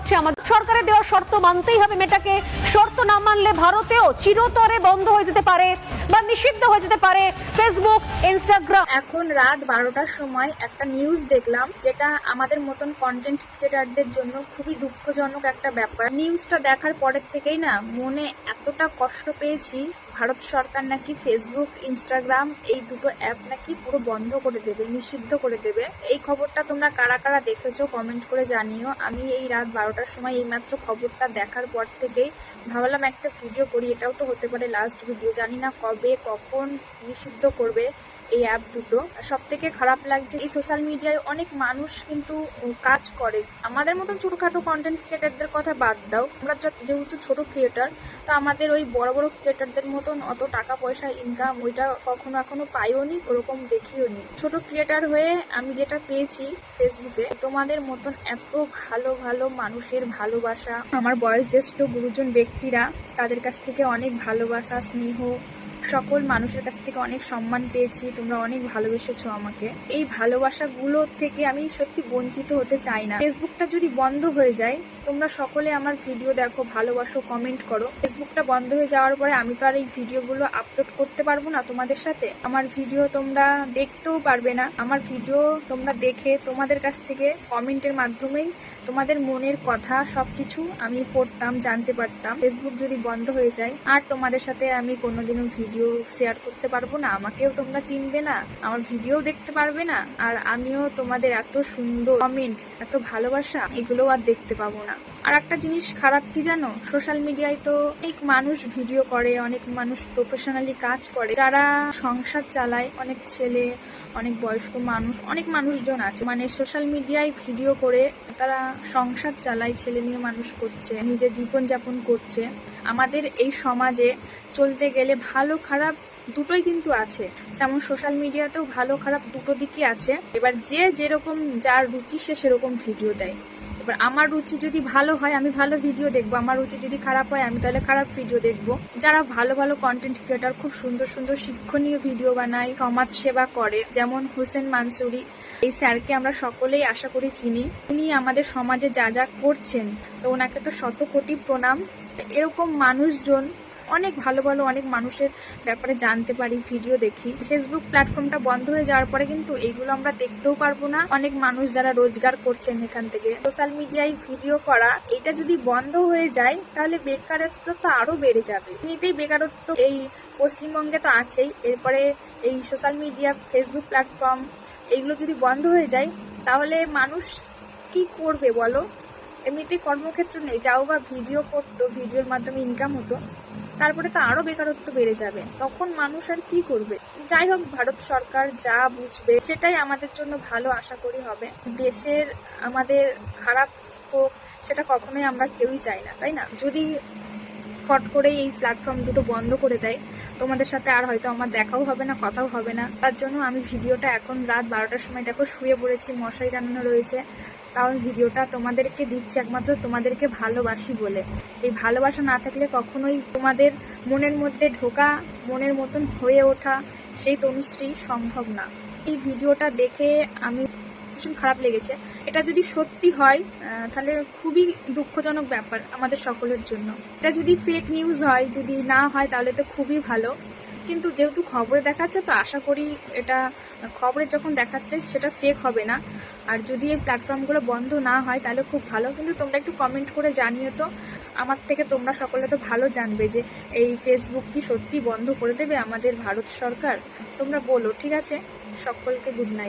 করছে। আমাদের সরকারের দেওয়া শর্ত মানতেই হবে। মেটাকে শর্ত না মানলে ভারতেও চিরতরে বন্ধ হয়ে যেতে পারে বা নিষিদ্ধ হয়ে যেতে পারে ফেসবুক, ইনস্টাগ্রাম। এখন রাত 12টার সময় একটা নিউজ দেখলাম, যেটা আমাদের মতন কন্টেন্ট ক্রিয়েটারদের জন্য খুবই দুঃখজনক একটা ব্যাপার। নিউজটা দেখার পরের থেকেই না মনে এতটা কষ্ট পেয়েছি। ভারত সরকার নাকি ফেসবুক, ইনস্টাগ্রাম এই দুটো অ্যাপ নাকি পুরো বন্ধ করে দেবে, নিষিদ্ধ করে দেবে। এই খবরটা তোমরা কারা কারা দেখেছো কমেন্ট করে জানিও। আমি এই রাত 12টার সময় এইমাত্র খবরটা দেখার পর থেকেই ভাবলাম একটা ভিডিও করি। এটাও তো হতে পারে লাস্ট ভিডিও, জানি না কবে কখন নিষিদ্ধ করবে এই অ্যাপ দুটো। সব থেকে খারাপ লাগছে, এই সোশ্যাল মিডিয়ায় অনেক মানুষ কিন্তু কাজ করে। আমাদের মতন ছোটোখাটো কন্টেন্ট ক্রিয়েটারদের কথা বাদ দাও, আমরা যেহেতু ছোট ক্রিয়েটার, তো আমাদের ওই বড় বড় ক্রিয়েটারদের মতন অত টাকা পয়সা ইনকাম ওইটা এখনো পাইও নি, ওরকম দেখিও নি। ছোট ক্রিয়েটার হয়ে আমি যেটা পেয়েছি ফেসবুকে, তোমাদের মতন এত ভালো ভালো মানুষের ভালোবাসা, আমার বয়োজ্যেষ্ঠ গুরুজন ব্যক্তিরা, তাদের কাছ থেকে অনেক ভালোবাসা, স্নেহ, সকল মানুষের কাছ থেকে অনেক সম্মান পেয়েছি। তোমরা অনেক ভালোবেসেছো আমাকে। এই ভালোবাসাগুলো থেকে আমি সত্যি বঞ্চিত হতে চাই না। ফেসবুকটা যদি বন্ধ হয়ে যায়, তোমরা সকলে আমার ভিডিও দেখো, ভালোবাসো, কমেন্ট করো। ফেসবুকটা বন্ধ হয়ে যাওয়ার পরে আমি তো আর এই ভিডিওগুলো আপলোড করতে পারবো না তোমাদের সাথে। আমার ভিডিও তোমরা দেখতেও পারবে না। আমার ভিডিও তোমরা দেখে তোমাদের কাছ থেকে কমেন্টের মাধ্যমেই তোমাদের মনের কথা সবকিছু আমি পড়তাম, জানতে পারতাম। ফেসবুক যদি বন্ধ হয়ে যায়, আর তোমাদের সাথে আমি কোনোদিনও ভিডিও শেয়ার করতে পারবো না। আমাকেও তোমরা চিনবে না, আমার ভিডিও দেখতে পারবে না, আর আমিও তোমাদের এত সুন্দর কমেন্ট, এত ভালোবাসা, এগুলো আর দেখতে পাবো না। আর একটা জিনিস খারাপ কি জানো, সোশ্যাল মিডিয়ায় তো অনেক মানুষ ভিডিও করে, অনেক মানুষ প্রফেশনালি কাজ করে, যারা সংসার চালায়, অনেক ছেলে, অনেক বয়স্ক মানুষ, অনেক মানুষজন আছে, মানে সোশ্যাল মিডিয়ায় ভিডিও করে তারা সংসার চালায়, ছেলে মেয়ে মানুষ করছে, নিজের জীবনযাপন করছে। আমাদের এই সমাজে চলতে গেলে ভালো খারাপ দুটোই কিন্তু আছে, যেমন সোশ্যাল মিডিয়াতেও ভালো খারাপ দুটো দিকই আছে। এবার যে যেরকম, যার রুচি সে সেরকম ভিডিও দেয়। এবার আমার রুচি যদি ভালো হয় আমি ভালো ভিডিও দেখবো, আমার রুচি যদি খারাপ হয় আমি তাহলে খারাপ ভিডিও দেখবো। যারা ভালো ভালো কন্টেন্ট ক্রিয়েটার খুব সুন্দর সুন্দর শিক্ষণীয় ভিডিও বানায়, সমাজ সেবা করে, যেমন হোসেন মানসুরি, এই স্যারকে আমরা সকলেই আশা করি চিনি। উনি আমাদের সমাজে যা যা করছেন, তো ওনাকে তো শত কোটি প্রণাম। এরকম মানুষজন, অনেক ভালো ভালো অনেক মানুষের ব্যাপারে জানতে পারি, ভিডিও দেখি। ফেসবুক প্ল্যাটফর্মটা বন্ধ হয়ে যাওয়ার পরে কিন্তু এইগুলো আমরা দেখতেও পারবো না। অনেক মানুষ যারা রোজগার করছেন এখান থেকে, সোশ্যাল মিডিয়ায় ভিডিও করা, এটা যদি বন্ধ হয়ে যায় তাহলে বেকারত্ব তো আরো বেড়ে যাবে। এমনিতেই বেকারত্ব এই পশ্চিমবঙ্গে তো আছেই, এরপরে এই সোশ্যাল মিডিয়া, ফেসবুক প্ল্যাটফর্ম এইগুলো যদি বন্ধ হয়ে যায় তাহলে মানুষ কি করবে বলো? এমনিতেই কর্মক্ষেত্র নেই, যাও বা ভিডিও করতো, ভিডিওর মাধ্যমে ইনকাম হতো, তারপরে তো আরো বেকারত্ব বেড়ে যাবে, তখন মানুষ আর কি করবে? যাই হোক, ভারত সরকার যা বুঝবে সেটাই আমাদের জন্য ভালো, আশা করি হবে। দেশের আমাদের খারাপ হোক সেটা কখনোই আমরা কেউই চাই না, তাই না? যদি ফট করে এই প্ল্যাটফর্ম দুটো বন্ধ করে দেয়, তোমাদের সাথে আর হয়তো আমার দেখাও হবে না, কথাও হবে না। তার জন্য আমি ভিডিওটা এখন রাত 12টার সময়, দেখো শুয়ে পড়েছি, মশারি টানানো রয়েছে, কারণ ভিডিওটা তোমাদেরকে দিচ্ছি একমাত্র তোমাদেরকে ভালোবাসি বলে। এই ভালোবাসা না থাকলে কখনোই তোমাদের মনের মধ্যে ঢোকা, মনের মতন হয়ে ওঠা সেই তনুশ্রী সম্ভব না। এই ভিডিওটা দেখে আমি ভীষণ খারাপ লেগেছে। এটা যদি সত্যি হয় তাহলে খুবই দুঃখজনক ব্যাপার আমাদের সকলের জন্য। এটা যদি ফেক নিউজ হয়, যদি না হয় তাহলে তো খুবই ভালো। কিন্তু যেহেতু খবরে দেখাচ্ছে, তো আশা করি এটা খবরে যখন দেখাচ্ছে সেটা ফেক হবে না। আর যদি এই প্ল্যাটফর্মগুলো বন্ধ না হয় তাহলে খুব ভালো। কিন্তু তোমরা একটু কমেন্ট করে জানিও তো, আমার থেকে তোমরা সকলে তো ভালো জানবে যে এই ফেসবুক কি সত্যি বন্ধ করে দেবে আমাদের ভারত সরকার। তোমরা বলো, ঠিক আছে? সকলকে গুড নাইট।